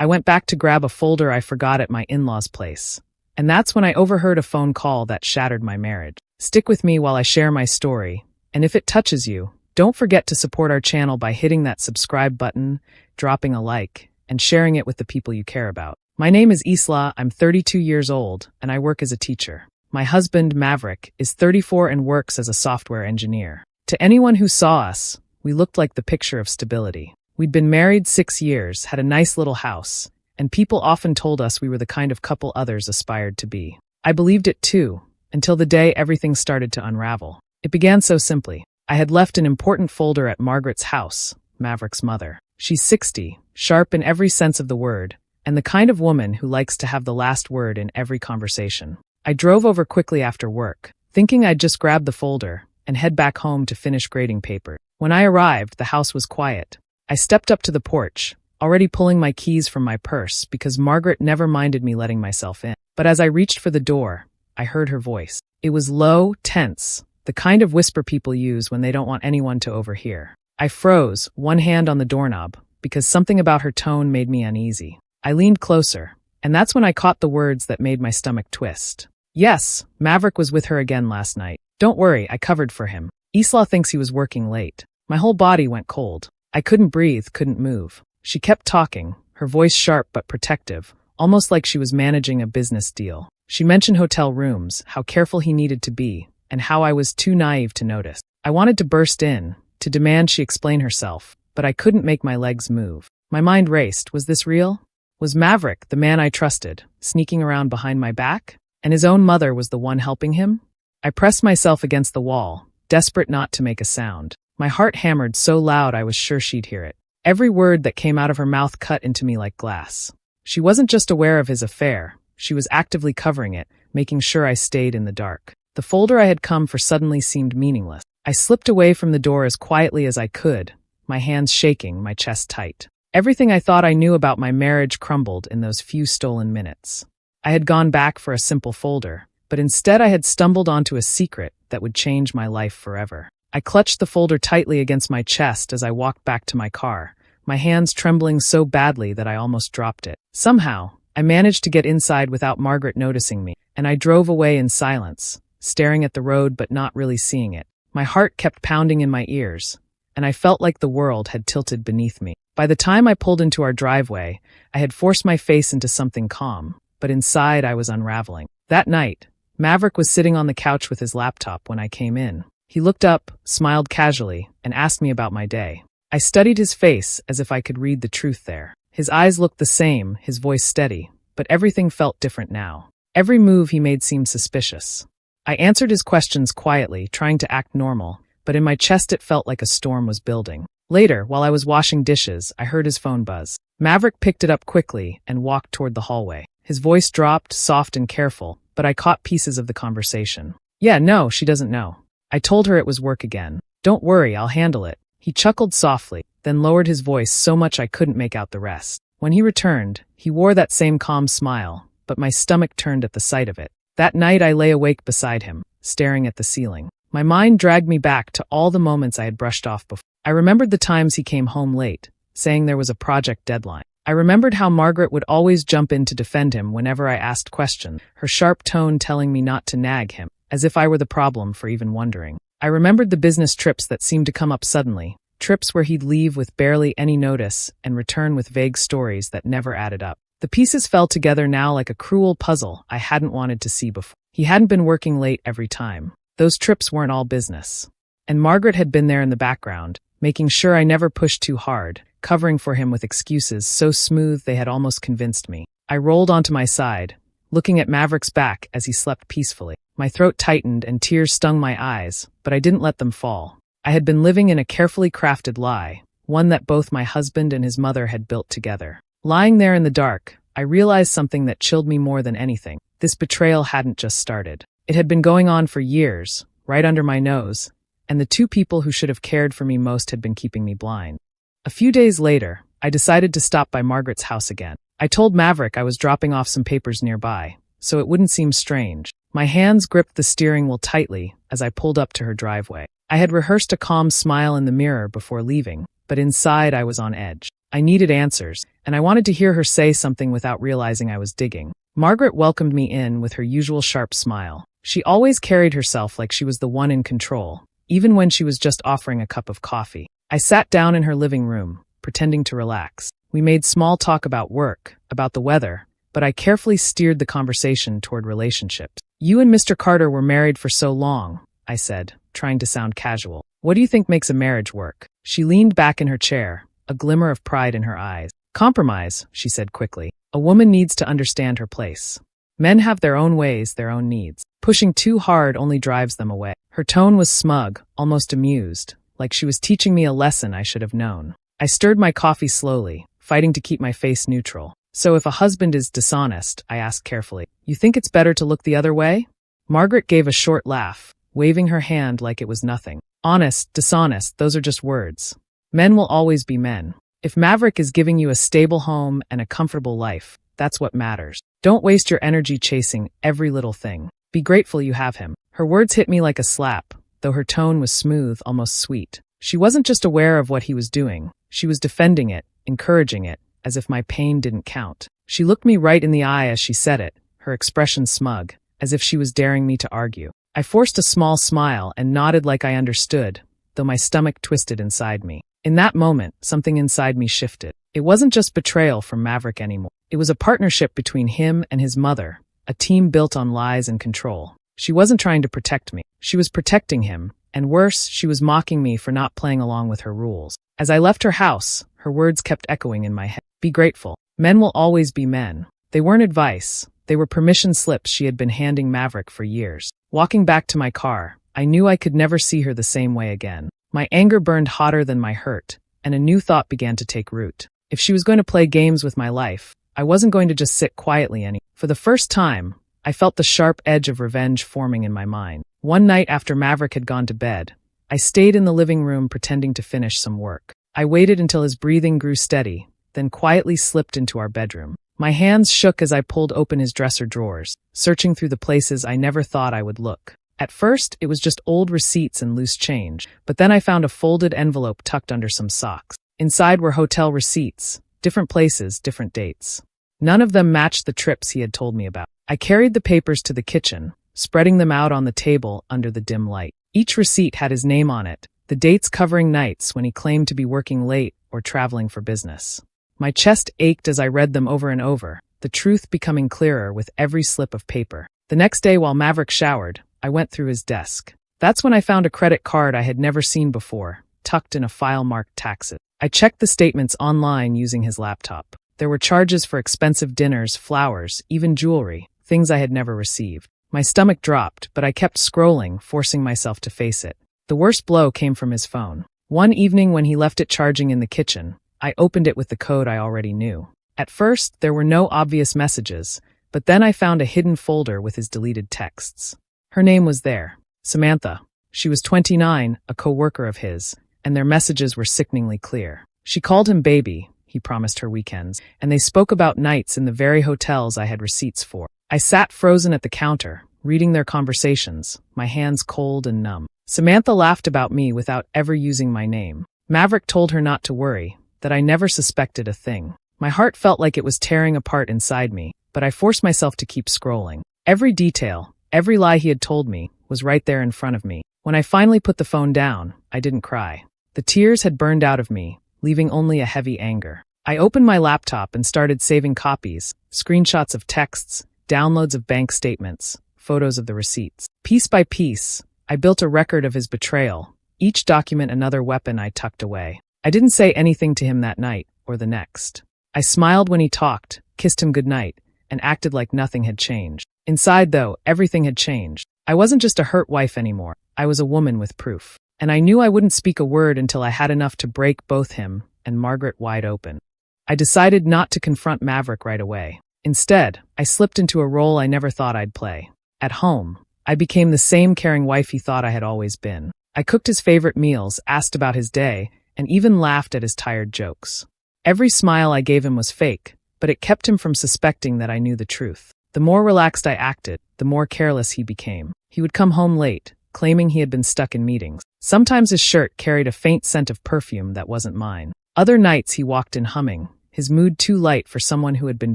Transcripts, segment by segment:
I went back to grab a folder I forgot at my in-laws' place. And that's when I overheard a phone call that shattered my marriage. Stick with me while I share my story, and if it touches you, don't forget to support our channel by hitting that subscribe button, dropping a like, and sharing it with the people you care about. My name is Isla, I'm 32 years old, and I work as a teacher. My husband, Maverick, is 34 and works as a software engineer. To anyone who saw us, we looked like the picture of stability. We'd been married 6 years, had a nice little house, and people often told us we were the kind of couple others aspired to be. I believed it too, until the day everything started to unravel. It began so simply. I had left an important folder at Margaret's house, Maverick's mother. She's 60, sharp in every sense of the word, and the kind of woman who likes to have the last word in every conversation. I drove over quickly after work, thinking I'd just grab the folder and head back home to finish grading paper. When I arrived, the house was quiet. I stepped up to the porch, already pulling my keys from my purse because Margaret never minded me letting myself in. But as I reached for the door, I heard her voice. It was low, tense, the kind of whisper people use when they don't want anyone to overhear. I froze, one hand on the doorknob, because something about her tone made me uneasy. I leaned closer, and that's when I caught the words that made my stomach twist. Yes, Maverick was with her again last night. Don't worry, I covered for him. Isla thinks he was working late. My whole body went cold. I couldn't breathe, couldn't move. She kept talking, her voice sharp but protective, almost like she was managing a business deal. She mentioned hotel rooms, how careful he needed to be, and how I was too naive to notice. I wanted to burst in, to demand she explain herself, but I couldn't make my legs move. My mind raced. Was this real? Was Maverick, the man I trusted, sneaking around behind my back? And his own mother was the one helping him? I pressed myself against the wall, desperate not to make a sound. My heart hammered so loud I was sure she'd hear it. Every word that came out of her mouth cut into me like glass. She wasn't just aware of his affair, she was actively covering it, making sure I stayed in the dark. The folder I had come for suddenly seemed meaningless. I slipped away from the door as quietly as I could, my hands shaking, my chest tight. Everything I thought I knew about my marriage crumbled in those few stolen minutes. I had gone back for a simple folder, but instead I had stumbled onto a secret that would change my life forever. I clutched the folder tightly against my chest as I walked back to my car, my hands trembling so badly that I almost dropped it. Somehow, I managed to get inside without Margaret noticing me, and I drove away in silence, staring at the road but not really seeing it. My heart kept pounding in my ears, and I felt like the world had tilted beneath me. By the time I pulled into our driveway, I had forced my face into something calm, but inside I was unraveling. That night, Maverick was sitting on the couch with his laptop when I came in. He looked up, smiled casually, and asked me about my day. I studied his face as if I could read the truth there. His eyes looked the same, his voice steady, but everything felt different now. Every move he made seemed suspicious. I answered his questions quietly, trying to act normal, but in my chest it felt like a storm was building. Later, while I was washing dishes, I heard his phone buzz. Maverick picked it up quickly and walked toward the hallway. His voice dropped, soft and careful, but I caught pieces of the conversation. Yeah, no, she doesn't know. I told her it was work again. Don't worry, I'll handle it. He chuckled softly, then lowered his voice so much I couldn't make out the rest. When he returned, he wore that same calm smile, but my stomach turned at the sight of it. That night I lay awake beside him, staring at the ceiling. My mind dragged me back to all the moments I had brushed off before. I remembered the times he came home late, saying there was a project deadline. I remembered how Margaret would always jump in to defend him whenever I asked questions, her sharp tone telling me not to nag him, as if I were the problem for even wondering. I remembered the business trips that seemed to come up suddenly, trips where he'd leave with barely any notice and return with vague stories that never added up. The pieces fell together now like a cruel puzzle I hadn't wanted to see before. He hadn't been working late every time. Those trips weren't all business. And Margaret had been there in the background, making sure I never pushed too hard, covering for him with excuses so smooth they had almost convinced me. I rolled onto my side, looking at Maverick's back as he slept peacefully. My throat tightened and tears stung my eyes, but I didn't let them fall. I had been living in a carefully crafted lie, one that both my husband and his mother had built together. Lying there in the dark, I realized something that chilled me more than anything. This betrayal hadn't just started. It had been going on for years, right under my nose, and the two people who should have cared for me most had been keeping me blind. A few days later, I decided to stop by Margaret's house again. I told Maverick I was dropping off some papers nearby, so it wouldn't seem strange. My hands gripped the steering wheel tightly as I pulled up to her driveway. I had rehearsed a calm smile in the mirror before leaving, but inside I was on edge. I needed answers, and I wanted to hear her say something without realizing I was digging. Margaret welcomed me in with her usual sharp smile. She always carried herself like she was the one in control, even when she was just offering a cup of coffee. I sat down in her living room, pretending to relax. We made small talk about work, about the weather, but I carefully steered the conversation toward relationships. You and Mr. Carter were married for so long, I said, trying to sound casual. What do you think makes a marriage work? She leaned back in her chair, a glimmer of pride in her eyes. Compromise, she said quickly. A woman needs to understand her place. Men have their own ways, their own needs. Pushing too hard only drives them away. Her tone was smug, almost amused, like she was teaching me a lesson I should have known. I stirred my coffee slowly, fighting to keep my face neutral. So if a husband is dishonest, I asked carefully, you think it's better to look the other way? Margaret gave a short laugh, waving her hand like it was nothing. Honest, dishonest, those are just words. Men will always be men. If Maverick is giving you a stable home and a comfortable life, that's what matters. Don't waste your energy chasing every little thing. Be grateful you have him. Her words hit me like a slap, though her tone was smooth, almost sweet. She wasn't just aware of what he was doing. She was defending it, encouraging it, as if my pain didn't count. She looked me right in the eye as she said it, her expression smug, as if she was daring me to argue. I forced a small smile and nodded like I understood, though my stomach twisted inside me. In that moment, something inside me shifted. It wasn't just betrayal from Maverick anymore. It was a partnership between him and his mother, a team built on lies and control. She wasn't trying to protect me. She was protecting him, and worse, she was mocking me for not playing along with her rules. As I left her house, her words kept echoing in my head. Be grateful. Men will always be men. They weren't advice. They were permission slips she had been handing Maverick for years. Walking back to my car, I knew I could never see her the same way again. My anger burned hotter than my hurt, and a new thought began to take root. If she was going to play games with my life, I wasn't going to just sit quietly anymore. For the first time, I felt the sharp edge of revenge forming in my mind. One night after Maverick had gone to bed, I stayed in the living room pretending to finish some work. I waited until his breathing grew steady, then quietly slipped into our bedroom. My hands shook as I pulled open his dresser drawers, searching through the places I never thought I would look. At first, it was just old receipts and loose change, but then I found a folded envelope tucked under some socks. Inside were hotel receipts, different places, different dates. None of them matched the trips he had told me about. I carried the papers to the kitchen, spreading them out on the table under the dim light. Each receipt had his name on it, the dates covering nights when he claimed to be working late or traveling for business. My chest ached as I read them over and over, the truth becoming clearer with every slip of paper. The next day while Maverick showered, I went through his desk. That's when I found a credit card I had never seen before, tucked in a file marked taxes. I checked the statements online using his laptop. There were charges for expensive dinners, flowers, even jewelry, things I had never received. My stomach dropped, but I kept scrolling, forcing myself to face it. The worst blow came from his phone. One evening when he left it charging in the kitchen, I opened it with the code I already knew. At first, there were no obvious messages, but then I found a hidden folder with his deleted texts. Her name was there, Samantha. She was 29, a co-worker of his, and their messages were sickeningly clear. She called him baby, he promised her weekends, and they spoke about nights in the very hotels I had receipts for. I sat frozen at the counter, reading their conversations, my hands cold and numb. Samantha laughed about me without ever using my name. Maverick told her not to worry, that I never suspected a thing. My heart felt like it was tearing apart inside me, but I forced myself to keep scrolling. Every detail, every lie he had told me, was right there in front of me. When I finally put the phone down, I didn't cry. The tears had burned out of me, leaving only a heavy anger. I opened my laptop and started saving copies, screenshots of texts, downloads of bank statements, photos of the receipts. Piece by piece, I built a record of his betrayal, each document another weapon I tucked away. I didn't say anything to him that night or the next. I smiled when he talked, kissed him goodnight, and acted like nothing had changed. Inside, though, everything had changed. I wasn't just a hurt wife anymore. I was a woman with proof. And I knew I wouldn't speak a word until I had enough to break both him and Margaret wide open. I decided not to confront Maverick right away. Instead, I slipped into a role I never thought I'd play. At home, I became the same caring wife he thought I had always been. I cooked his favorite meals, asked about his day, and even laughed at his tired jokes. Every smile I gave him was fake, but it kept him from suspecting that I knew the truth. The more relaxed I acted, the more careless he became. He would come home late, claiming he had been stuck in meetings. Sometimes his shirt carried a faint scent of perfume that wasn't mine. Other nights he walked in humming, his mood too light for someone who had been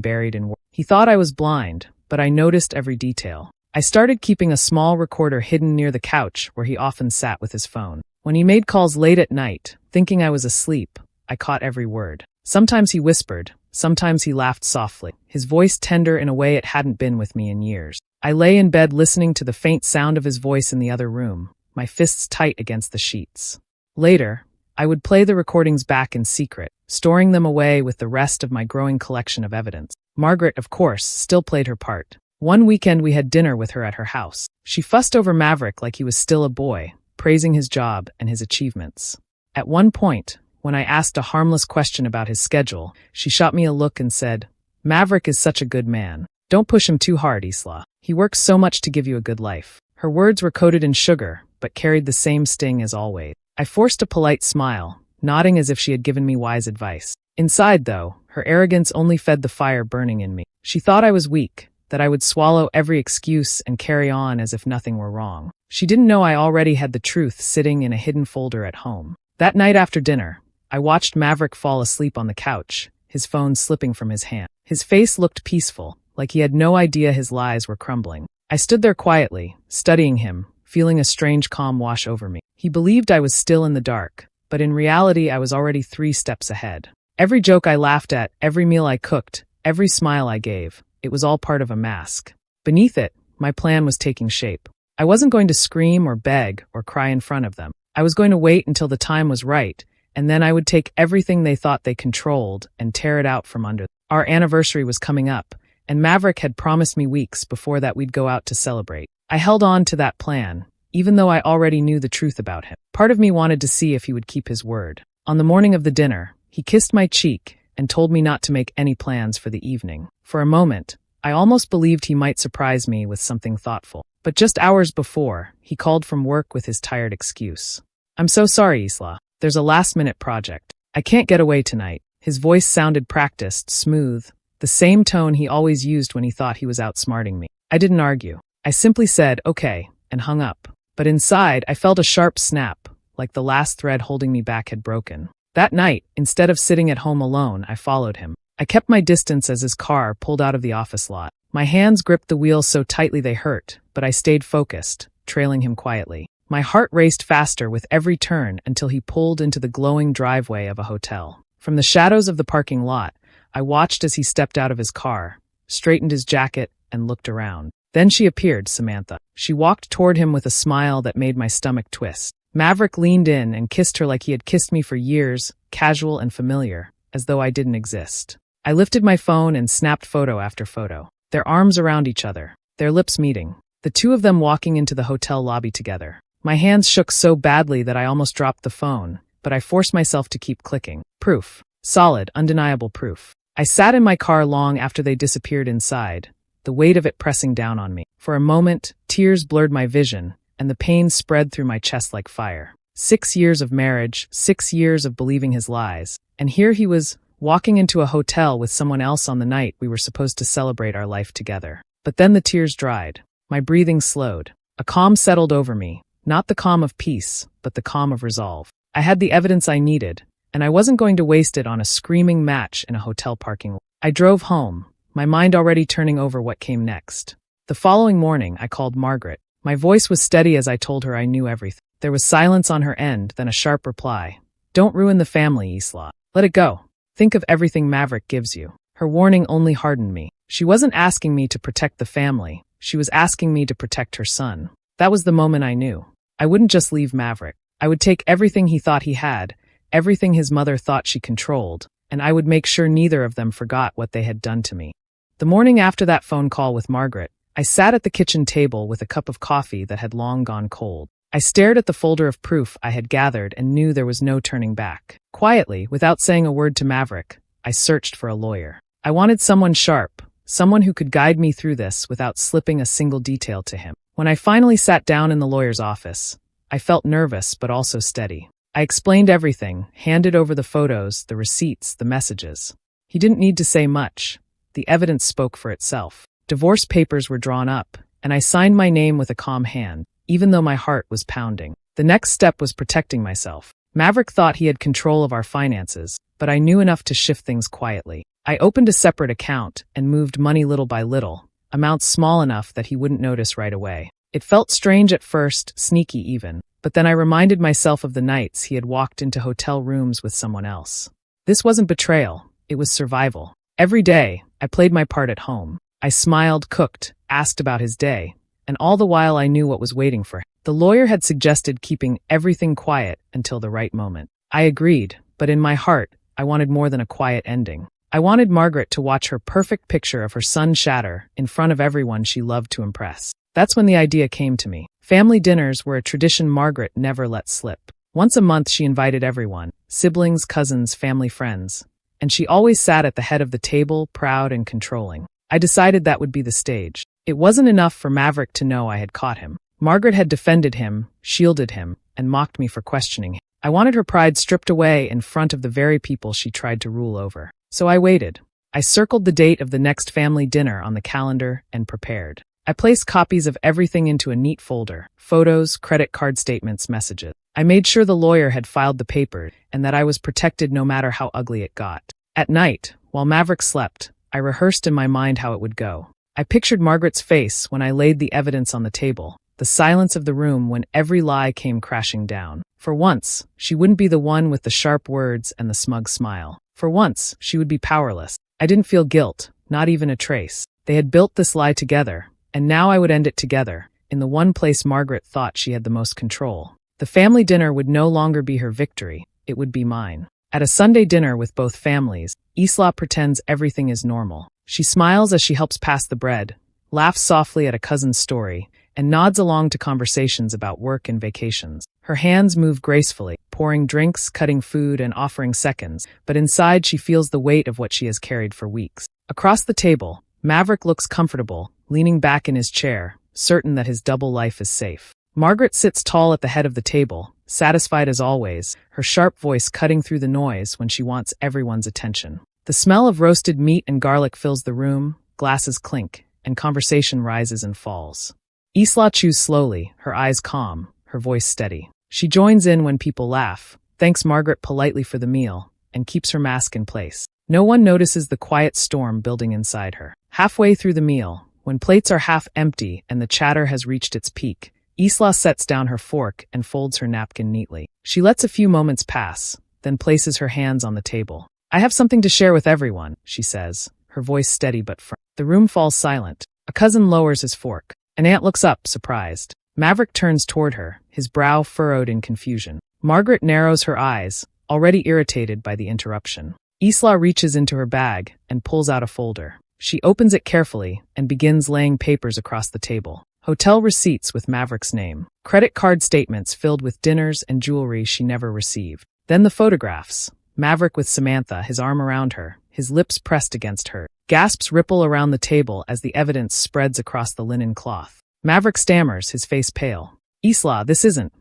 buried in work. He thought I was blind, but I noticed every detail. I started keeping a small recorder hidden near the couch where he often sat with his phone. When he made calls late at night, thinking I was asleep, I caught every word. Sometimes he whispered, sometimes he laughed softly, his voice tender in a way it hadn't been with me in years. I lay in bed listening to the faint sound of his voice in the other room, my fists tight against the sheets. Later, I would play the recordings back in secret, storing them away with the rest of my growing collection of evidence. Margaret, of course, still played her part. One weekend we had dinner with her at her house. She fussed over Maverick like he was still a boy, praising his job and his achievements. At one point, when I asked a harmless question about his schedule, she shot me a look and said, "Maverick is such a good man. Don't push him too hard, Isla. He works so much to give you a good life." Her words were coated in sugar, but carried the same sting as always. I forced a polite smile, nodding as if she had given me wise advice. Inside, though, her arrogance only fed the fire burning in me. She thought I was weak, that I would swallow every excuse and carry on as if nothing were wrong. She didn't know I already had the truth sitting in a hidden folder at home. That night after dinner, I watched Maverick fall asleep on the couch, his phone slipping from his hand. His face looked peaceful, like he had no idea his lies were crumbling. I stood there quietly, studying him, feeling a strange calm wash over me. He believed I was still in the dark, but in reality I was already 3 steps ahead. Every joke I laughed at, every meal I cooked, every smile I gave, it was all part of a mask. Beneath it, my plan was taking shape. I wasn't going to scream or beg or cry in front of them. I was going to wait until the time was right, and then I would take everything they thought they controlled and tear it out from under them. Our anniversary was coming up, and Maverick had promised me weeks before that we'd go out to celebrate. I held on to that plan, even though I already knew the truth about him. Part of me wanted to see if he would keep his word. On the morning of the dinner, he kissed my cheek and told me not to make any plans for the evening. For a moment, I almost believed he might surprise me with something thoughtful. But just hours before, he called from work with his tired excuse. "I'm so sorry, Isla. There's a last-minute project. I can't get away tonight." His voice sounded practiced, smooth, the same tone he always used when he thought he was outsmarting me. I didn't argue. I simply said, "Okay," and hung up. But inside, I felt a sharp snap, like the last thread holding me back had broken. That night, instead of sitting at home alone, I followed him. I kept my distance as his car pulled out of the office lot. My hands gripped the wheels so tightly they hurt, but I stayed focused, trailing him quietly. My heart raced faster with every turn until he pulled into the glowing driveway of a hotel. From the shadows of the parking lot, I watched as he stepped out of his car, straightened his jacket, and looked around. Then she appeared, Samantha. She walked toward him with a smile that made my stomach twist. Maverick leaned in and kissed her like he had kissed me for years, casual and familiar, as though I didn't exist. I lifted my phone and snapped photo after photo. Their arms around each other, their lips meeting, the two of them walking into the hotel lobby together. My hands shook so badly that I almost dropped the phone, but I forced myself to keep clicking. Proof. Solid, undeniable proof. I sat in my car long after they disappeared inside, the weight of it pressing down on me. For a moment, tears blurred my vision, and the pain spread through my chest like fire. 6 years of marriage, 6 years of believing his lies, and here he was, walking into a hotel with someone else on the night we were supposed to celebrate our life together. But then the tears dried. My breathing slowed. A calm settled over me, not the calm of peace, but the calm of resolve. I had the evidence I needed, and I wasn't going to waste it on a screaming match in a hotel parking lot. I drove home, my mind already turning over what came next. The following morning, I called Margaret. My voice was steady as I told her I knew everything. There was silence on her end, then a sharp reply. "Don't ruin the family, Isla. Let it go. Think of everything Maverick gives you." Her warning only hardened me. She wasn't asking me to protect the family. She was asking me to protect her son. That was the moment I knew. I wouldn't just leave Maverick. I would take everything he thought he had, everything his mother thought she controlled, and I would make sure neither of them forgot what they had done to me. The morning after that phone call with Margaret, I sat at the kitchen table with a cup of coffee that had long gone cold. I stared at the folder of proof I had gathered and knew there was no turning back. Quietly, without saying a word to Maverick, I searched for a lawyer. I wanted someone sharp, someone who could guide me through this without slipping a single detail to him. When I finally sat down in the lawyer's office, I felt nervous but also steady. I explained everything, handed over the photos, the receipts, the messages. He didn't need to say much. The evidence spoke for itself. Divorce papers were drawn up, and I signed my name with a calm hand, even though my heart was pounding. The next step was protecting myself. Maverick thought he had control of our finances, but I knew enough to shift things quietly. I opened a separate account and moved money little by little, amounts small enough that he wouldn't notice right away. It felt strange at first, sneaky even, but then I reminded myself of the nights he had walked into hotel rooms with someone else. This wasn't betrayal, it was survival. Every day, I played my part at home. I smiled, cooked, asked about his day, and all the while I knew what was waiting for him. The lawyer had suggested keeping everything quiet until the right moment. I agreed, but in my heart, I wanted more than a quiet ending. I wanted Margaret to watch her perfect picture of her son shatter in front of everyone she loved to impress. That's when the idea came to me. Family dinners were a tradition Margaret never let slip. Once a month she invited everyone, siblings, cousins, family friends, and she always sat at the head of the table, proud and controlling. I decided that would be the stage. It wasn't enough for Maverick to know I had caught him. Margaret had defended him, shielded him, and mocked me for questioning him. I wanted her pride stripped away in front of the very people she tried to rule over. So I waited. I circled the date of the next family dinner on the calendar and prepared. I placed copies of everything into a neat folder: photos, credit card statements, messages. I made sure the lawyer had filed the paper and that I was protected no matter how ugly it got. At night, while Maverick slept, I rehearsed in my mind how it would go. I pictured Margaret's face when I laid the evidence on the table, the silence of the room when every lie came crashing down. For once, she wouldn't be the one with the sharp words and the smug smile. For once, she would be powerless. I didn't feel guilt, not even a trace. They had built this lie together, and now I would end it together, in the one place Margaret thought she had the most control. The family dinner would no longer be her victory, it would be mine. At a Sunday dinner with both families, Isla pretends everything is normal. She smiles as she helps pass the bread, laughs softly at a cousin's story, and nods along to conversations about work and vacations. Her hands move gracefully, pouring drinks, cutting food, and offering seconds, but inside she feels the weight of what she has carried for weeks. Across the table, Maverick looks comfortable, leaning back in his chair, certain that his double life is safe. Margaret sits tall at the head of the table, satisfied as always, her sharp voice cutting through the noise when she wants everyone's attention. The smell of roasted meat and garlic fills the room, glasses clink, and conversation rises and falls. Isla chews slowly, her eyes calm, her voice steady. She joins in when people laugh, thanks Margaret politely for the meal, and keeps her mask in place. No one notices the quiet storm building inside her. Halfway through the meal, when plates are half empty and the chatter has reached its peak, Isla sets down her fork and folds her napkin neatly. She lets a few moments pass, then places her hands on the table. "I have something to share with everyone," she says, her voice steady but firm. The room falls silent. A cousin lowers his fork. An aunt looks up, surprised. Maverick turns toward her, his brow furrowed in confusion. Margaret narrows her eyes, already irritated by the interruption. Isla reaches into her bag and pulls out a folder. She opens it carefully and begins laying papers across the table. Hotel receipts with Maverick's name. Credit card statements filled with dinners and jewelry she never received. Then the photographs. Maverick with Samantha, his arm around her, his lips pressed against her. Gasps ripple around the table as the evidence spreads across the linen cloth. Maverick stammers, his face pale. "Isla, this isn't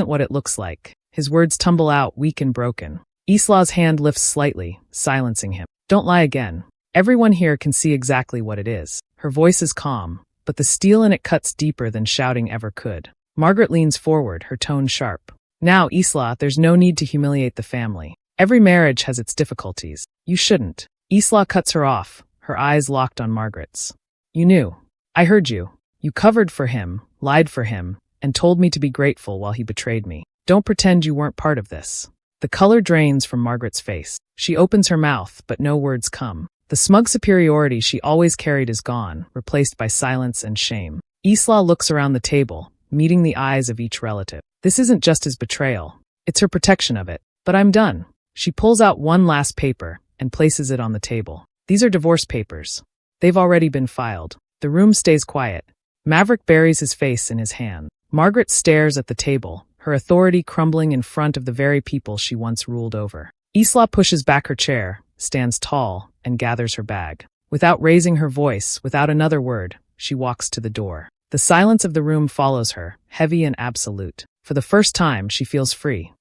what it looks like." His words tumble out, weak and broken. Isla's hand lifts slightly, silencing him. "Don't lie again. Everyone here can see exactly what it is." Her voice is calm, but the steel in it cuts deeper than shouting ever could. Margaret leans forward, her tone sharp. "Now, Isla, there's no need to humiliate the family. Every marriage has its difficulties. You shouldn't." Isla cuts her off, her eyes locked on Margaret's. "You knew. I heard you. You covered for him, lied for him, and told me to be grateful while he betrayed me. Don't pretend you weren't part of this." The color drains from Margaret's face. She opens her mouth, but no words come. The smug superiority she always carried is gone, replaced by silence and shame. Isla looks around the table, meeting the eyes of each relative. This isn't just his betrayal. It's her protection of it. "But I'm done." She pulls out one last paper and places it on the table. "These are divorce papers. They've already been filed." The room stays quiet. Maverick buries his face in his hand. Margaret stares at the table, her authority crumbling in front of the very people she once ruled over. Isla pushes back her chair, stands tall, and gathers her bag. Without raising her voice, without another word, she walks to the door. The silence of the room follows her, heavy and absolute. For the first time, she feels free.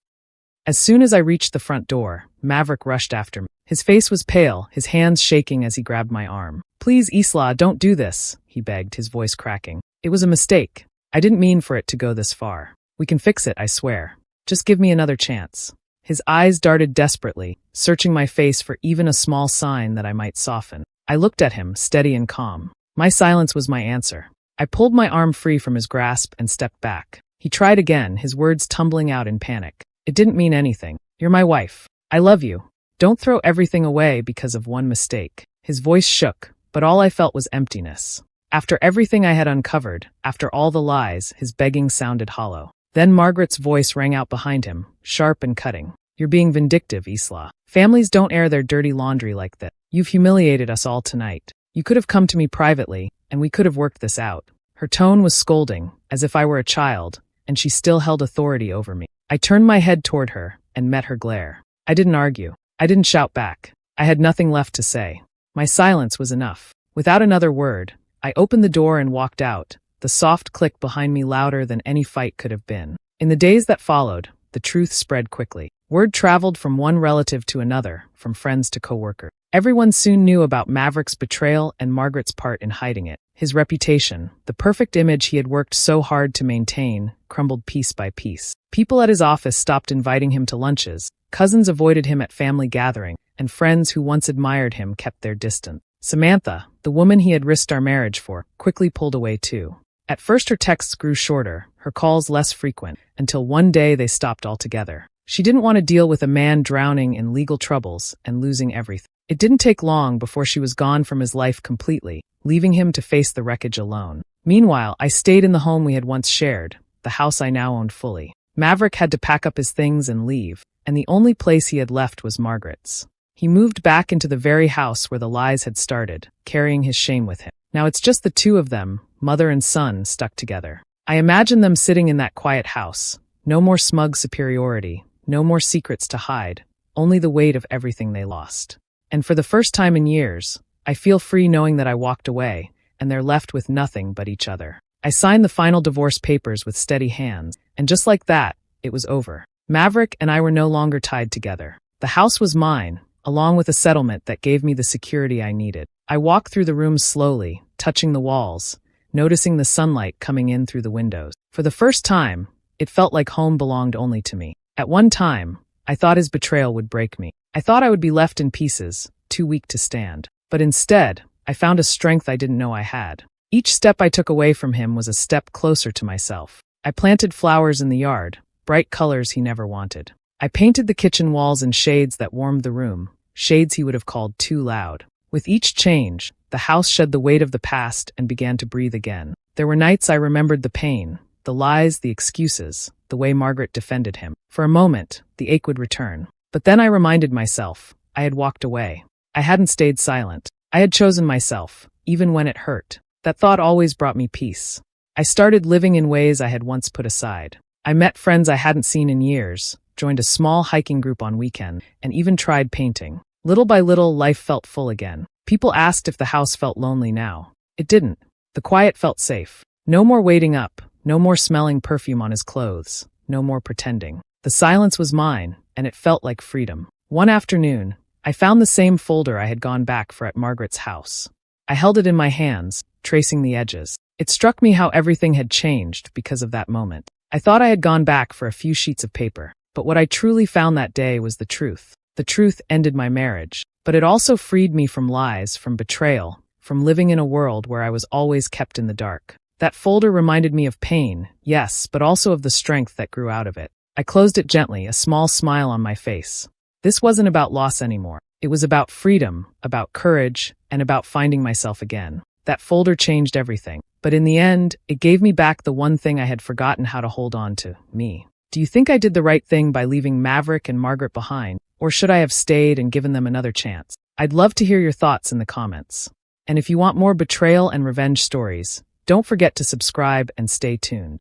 As soon as I reached the front door, Maverick rushed after me. His face was pale, his hands shaking as he grabbed my arm. "Please, Isla, don't do this," he begged, his voice cracking. "It was a mistake. I didn't mean for it to go this far. We can fix it, I swear. Just give me another chance." His eyes darted desperately, searching my face for even a small sign that I might soften. I looked at him, steady and calm. My silence was my answer. I pulled my arm free from his grasp and stepped back. He tried again, his words tumbling out in panic. It didn't mean anything. You're my wife. I love you. Don't throw everything away because of one mistake. His voice shook, but all I felt was emptiness. After everything I had uncovered, after all the lies, his begging sounded hollow. Then Margaret's voice rang out behind him, sharp and cutting. You're being vindictive, Isla. Families don't air their dirty laundry like that. You've humiliated us all tonight. You could have come to me privately, and we could have worked this out. Her tone was scolding, as if I were a child, and she still held authority over me. I turned my head toward her and met her glare. I didn't argue. I didn't shout back. I had nothing left to say. My silence was enough. Without another word, I opened the door and walked out, the soft click behind me louder than any fight could have been. In the days that followed, the truth spread quickly. Word traveled from one relative to another, from friends to coworkers. Everyone soon knew about Maverick's betrayal and Margaret's part in hiding it. His reputation, the perfect image he had worked so hard to maintain, crumbled piece by piece. People at his office stopped inviting him to lunches, cousins avoided him at family gatherings, and friends who once admired him kept their distance. Samantha, the woman he had risked our marriage for, quickly pulled away too. At first her texts grew shorter, her calls less frequent, until one day they stopped altogether. She didn't want to deal with a man drowning in legal troubles and losing everything. It didn't take long before she was gone from his life completely, leaving him to face the wreckage alone. Meanwhile, I stayed in the home we had once shared, the house I now owned fully. Maverick had to pack up his things and leave, and the only place he had left was Margaret's. He moved back into the very house where the lies had started, carrying his shame with him. Now it's just the two of them, mother and son, stuck together. I imagine them sitting in that quiet house. No more smug superiority, no more secrets to hide, only the weight of everything they lost. And for the first time in years, I feel free knowing that I walked away, and they're left with nothing but each other. I signed the final divorce papers with steady hands, and just like that, it was over. Maverick and I were no longer tied together. The house was mine, along with a settlement that gave me the security I needed. I walked through the rooms slowly, touching the walls, noticing the sunlight coming in through the windows. For the first time, it felt like home belonged only to me. At one time, I thought his betrayal would break me. I thought I would be left in pieces, too weak to stand. But instead, I found a strength I didn't know I had. Each step I took away from him was a step closer to myself. I planted flowers in the yard, bright colors he never wanted. I painted the kitchen walls in shades that warmed the room, shades he would have called too loud. With each change, the house shed the weight of the past and began to breathe again. There were nights I remembered the pain, the lies, the excuses, the way Margaret defended him. For a moment, the ache would return. But then I reminded myself, I had walked away. I hadn't stayed silent. I had chosen myself, even when it hurt. That thought always brought me peace. I started living in ways I had once put aside. I met friends I hadn't seen in years, joined a small hiking group on weekends, and even tried painting. Little by little, life felt full again. People asked if the house felt lonely now. It didn't. The quiet felt safe. No more waiting up, no more smelling perfume on his clothes, no more pretending. The silence was mine, and it felt like freedom. One afternoon, I found the same folder I had gone back for at Margaret's house. I held it in my hands, tracing the edges. It struck me how everything had changed because of that moment. I thought I had gone back for a few sheets of paper, but what I truly found that day was the truth. The truth ended my marriage, but it also freed me from lies, from betrayal, from living in a world where I was always kept in the dark. That folder reminded me of pain, yes, but also of the strength that grew out of it. I closed it gently, a small smile on my face. This wasn't about loss anymore. It was about freedom, about courage, and about finding myself again. That folder changed everything, but in the end, it gave me back the one thing I had forgotten how to hold on to, me. Do you think I did the right thing by leaving Maverick and Margaret behind, or should I have stayed and given them another chance? I'd love to hear your thoughts in the comments. And if you want more betrayal and revenge stories, don't forget to subscribe and stay tuned.